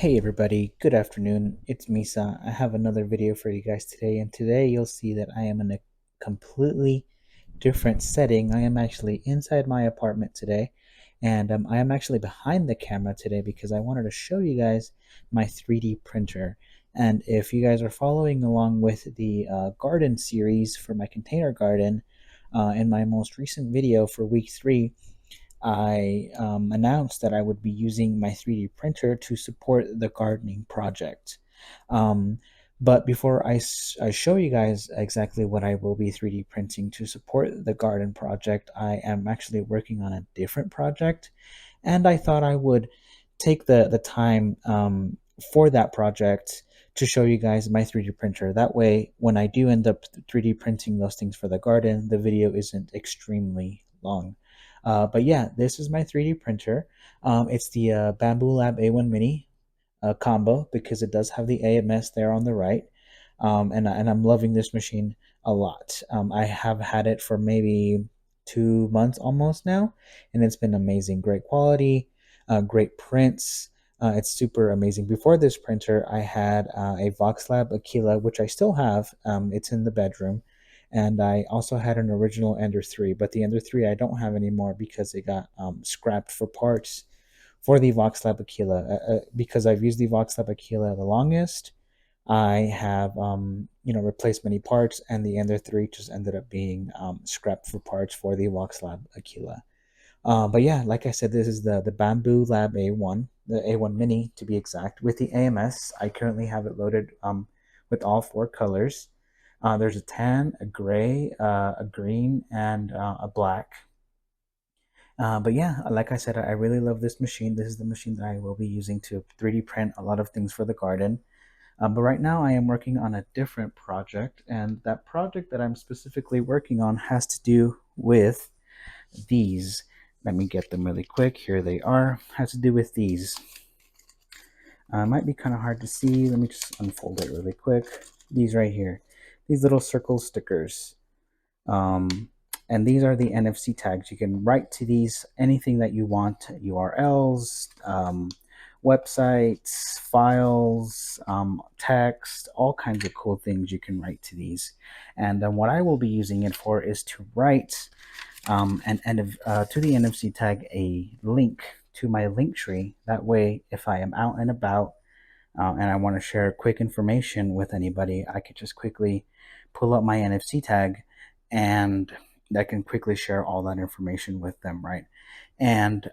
Hey everybody, good afternoon. It's Misa. I have another video for you guys today, and today you'll see that I am in a completely different setting. I am actually inside my apartment today, and I am actually behind the camera today because I wanted to show you guys my 3D printer. And if you guys are following along with the garden series for my container garden, in my most recent video for week 3, I announced that I would be using my 3D printer to support the gardening project. Um, but before I show you guys exactly what I will be 3D printing to support the garden project, I am actually working on a different project. And I thought I would take the time for that project to show you guys my 3D printer. That way, when I do end up 3D printing those things for the garden, the video isn't extremely long. But yeah, this is my 3D printer. It's the Bamboo Lab A1 Mini combo because it does have the AMS there on the right. And I'm loving this machine a lot. I have had it for maybe 2 months almost now, and it's been amazing. Great quality, great prints. It's super amazing. Before this printer, I had a VoxLab Aquila, which I still have. It's in the bedroom. And I also had an original Ender 3, but the Ender 3 I don't have anymore because it got scrapped for parts for the VoxLab Aquila. Because I've used the VoxLab Aquila the longest, I have replaced many parts, and the Ender 3 just ended up being scrapped for parts for the VoxLab Aquila. But yeah, like I said, this is the Bamboo Lab A1, the A1 Mini to be exact, with the AMS. I currently have it loaded with all 4 colors. There's a tan, a gray, a green, and a black. But yeah, like I said, I really love this machine. This is the machine that I will be using to 3D print a lot of things for the garden. But right now I am working on a different project, and that project that I'm specifically working on has to do with these. Let me get them really quick. Here they are. Has to do with these. Might be kind of hard to see. Let me just unfold it really quick. These right here. These little circle stickers. Um, and these are the NFC tags. You can write to these anything that you want, URLs, websites, files, text, all kinds of cool things you can write to these. And what I will be using it for is to write to the NFC tag a link to my LinkTree. That way, if I am out and about and I want to share quick information with anybody, I could just quickly pull up my NFC tag, and that can quickly share all that information with them, right? And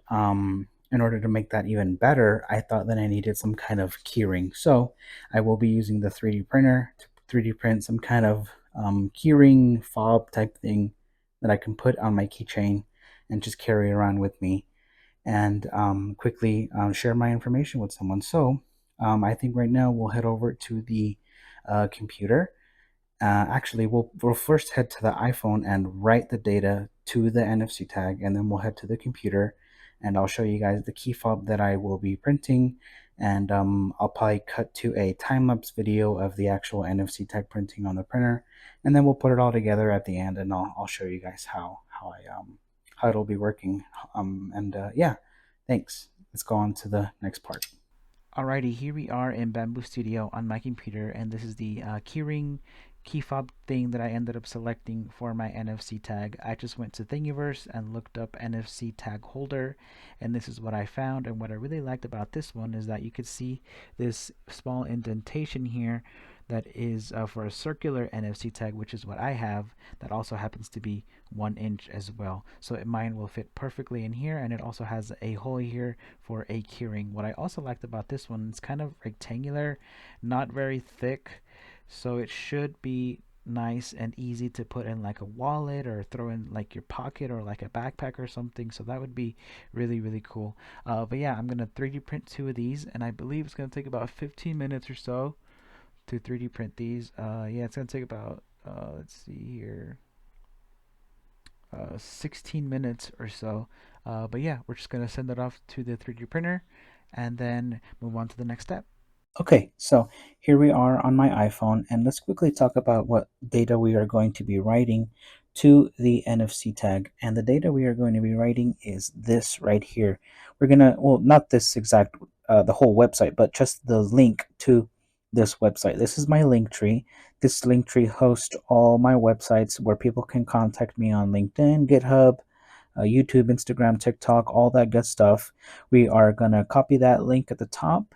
in order to make that even better, I thought that I needed some kind of keyring. So I will be using the 3D printer to 3D print some kind of keyring fob type thing that I can put on my keychain and just carry around with me, and quickly share my information with someone. So I think right now we'll head over to the computer. Actually, we'll first head to the iPhone and write the data to the NFC tag, and then we'll head to the computer, and I'll show you guys the key fob that I will be printing, and I'll probably cut to a time-lapse video of the actual NFC tag printing on the printer, and then we'll put it all together at the end, and I'll show you guys how it'll be working. Yeah, thanks. Let's go on to the next part. Alrighty, here we are in Bamboo Studio on my computer, and this is the keyring key fob thing that I ended up selecting for my NFC tag. I just went to Thingiverse and looked up NFC tag holder, and this is what I found. And what I really liked about this one is that you could see this small indentation here that is for a circular NFC tag, which is what I have, that also happens to be 1 inch as well. So mine will fit perfectly in here, and it also has a hole here for a keyring. What I also liked about this one, it's kind of rectangular, not very thick, so it should be nice and easy to put in like a wallet or throw in like your pocket or like a backpack or something. So that would be really cool. But yeah, I'm gonna 3D print 2 of these, and I believe it's gonna take about 15 minutes or so to 3D print these. Yeah, it's gonna take about let's see here, 16 minutes or so. But yeah, we're just gonna send it off to the 3D printer and then move on to the next step. Okay, so here we are on my iPhone, and let's quickly talk about what data we are going to be writing to the NFC tag. And the data we are going to be writing is this right here. We're gonna, well, not this exact the whole website, but just the link to this website. This is my LinkTree. This LinkTree hosts all my websites where people can contact me on LinkedIn, GitHub, YouTube, Instagram, TikTok, all that good stuff. We are going to copy that link at the top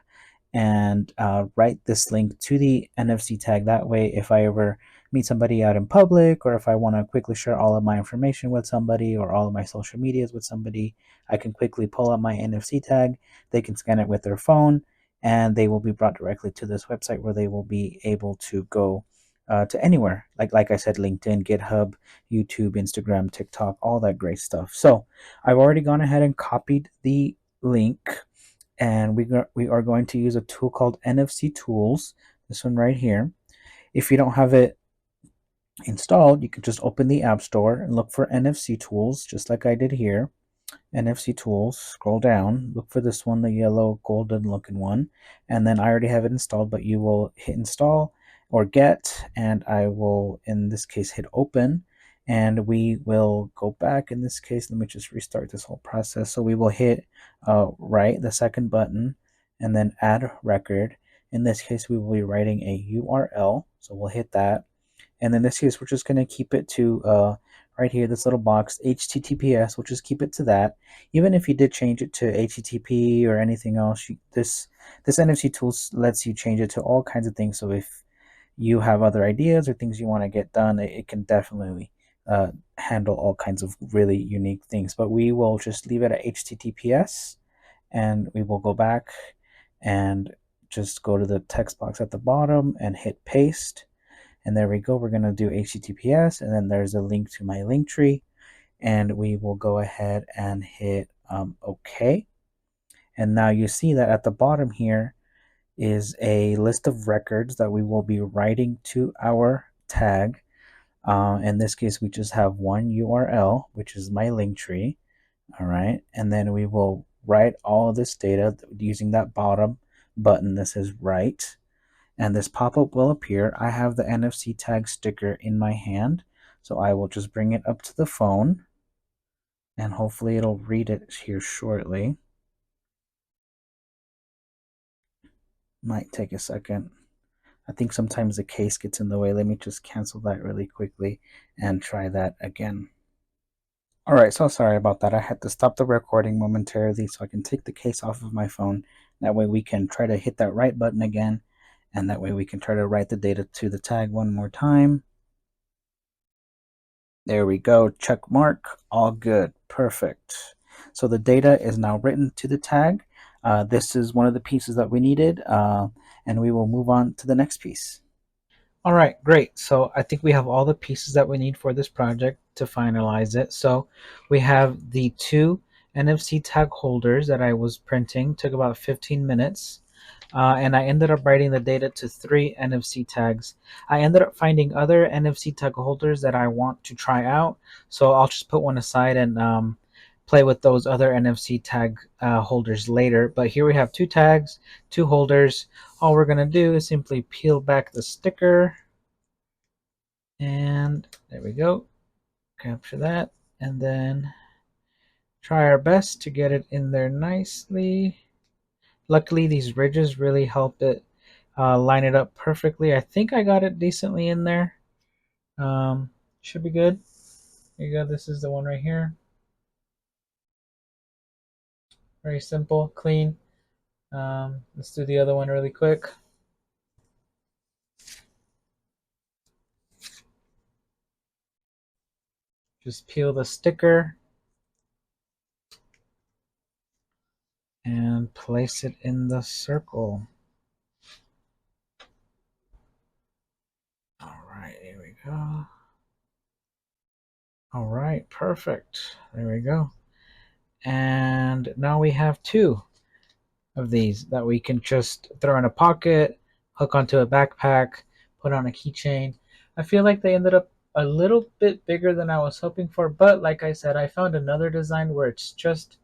and write this link to the NFC tag. That way, if I ever meet somebody out in public, or if I want to quickly share all of my information with somebody or all of my social medias with somebody, I can quickly pull up my NFC tag. They can scan it with their phone, and they will be brought directly to this website where they will be able to go to anywhere. Like I said, LinkedIn, GitHub, YouTube, Instagram, TikTok, all that great stuff. So I've already gone ahead and copied the link, and we are going to use a tool called NFC Tools. This one right here. If you don't have it installed, you can just open the App Store and look for NFC Tools, just like I did here. NFC Tools, scroll down, look for this one, the yellow golden looking one, and then I already have it installed, but you will hit install or get, and I will in this case hit open, and we will go back. In this case, let me just restart this whole process. So we will hit right, the second button, and then add record. In this case, we will be writing a URL, so we'll hit that, and in this case, we're just going to keep it to right here, this little box, HTTPS. We'll just keep it to that. Even if you did change it to HTTP or anything else, this NFC tool lets you change it to all kinds of things. So if you have other ideas or things you want to get done, it can definitely handle all kinds of really unique things. But we will just leave it at HTTPS, and we will go back and just go to the text box at the bottom and hit paste. And there we go. We're going to do HTTPS, and then there's a link to my LinkTree, and we will go ahead and hit OK. And now you see that at the bottom here is a list of records that we will be writing to our tag. In this case, we just have one URL, which is my LinkTree. All right. And then we will write all of this data using that bottom button that says write. And this pop-up will appear. I have the NFC tag sticker in my hand, so I will just bring it up to the phone, and hopefully it'll read it here shortly. Might take a second. I think sometimes the case gets in the way. Let me just cancel that really quickly and try that again. Alright, so sorry about that. I had to stop the recording momentarily so I can take the case off of my phone. That way we can try to hit that right button again, and that way we can try to write the data to the tag one more time. There we go, check mark, all good, perfect. So the data is now written to the tag. This is one of the pieces that we needed, and we will move on to the next piece. All right, great. So I think we have all the pieces that we need for this project to finalize it. So we have the two NFC tag holders that I was printing, took about 15 minutes. And I ended up writing the data to 3 NFC tags. I ended up finding other NFC tag holders that I want to try out, so I'll just put one aside and play with those other NFC tag holders later. But here we have 2 tags, 2 holders. All we're going to do is simply peel back the sticker, and there we go. Capture that, and then try our best to get it in there nicely. Luckily, these ridges really help it line it up perfectly. I think I got it decently in there. Should be good. Here you go. This is the one right here. Very simple, clean. Let's do the other one really quick. Just peel the sticker and place it in the circle. All right, here we go. All right, perfect. There we go. And now we have 2 of these that we can just throw in a pocket, hook onto a backpack, put on a keychain. I feel like they ended up a little bit bigger than I was hoping for, but like I said, I found another design where it's just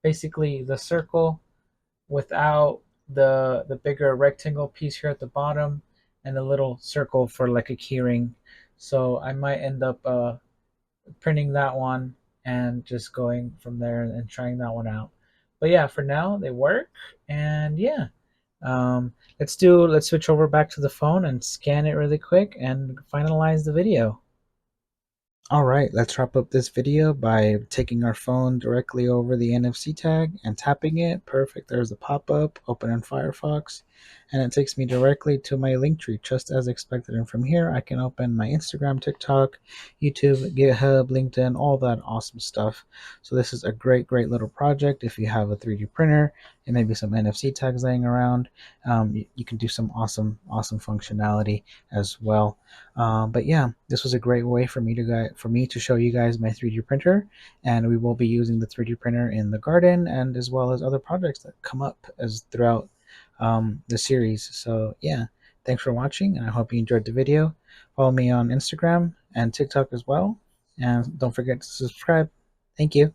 basically the circle without the bigger rectangle piece here at the bottom, and a little circle for like a keyring. So I might end up printing that one and just going from there and trying that one out. But yeah, for now they work, and yeah, let's switch over back to the phone and scan it really quick and finalize the video. All right, let's wrap up this video by taking our phone directly over the NFC tag and tapping it. Perfect. There's the pop-up, open in Firefox, and it takes me directly to my LinkTree, just as expected. And from here, I can open my Instagram, TikTok, YouTube, GitHub, LinkedIn, all that awesome stuff. So this is a great, great little project. If you have a 3D printer and maybe some NFC tags laying around, you can do some awesome, awesome functionality as well. But yeah, this was a great way for me to show you guys my 3D printer, and we will be using the 3D printer in the garden and as well as other projects that come up as throughout the series. So yeah, thanks for watching, and I hope you enjoyed the video. Follow me on Instagram and TikTok as well, and don't forget to subscribe. Thank you.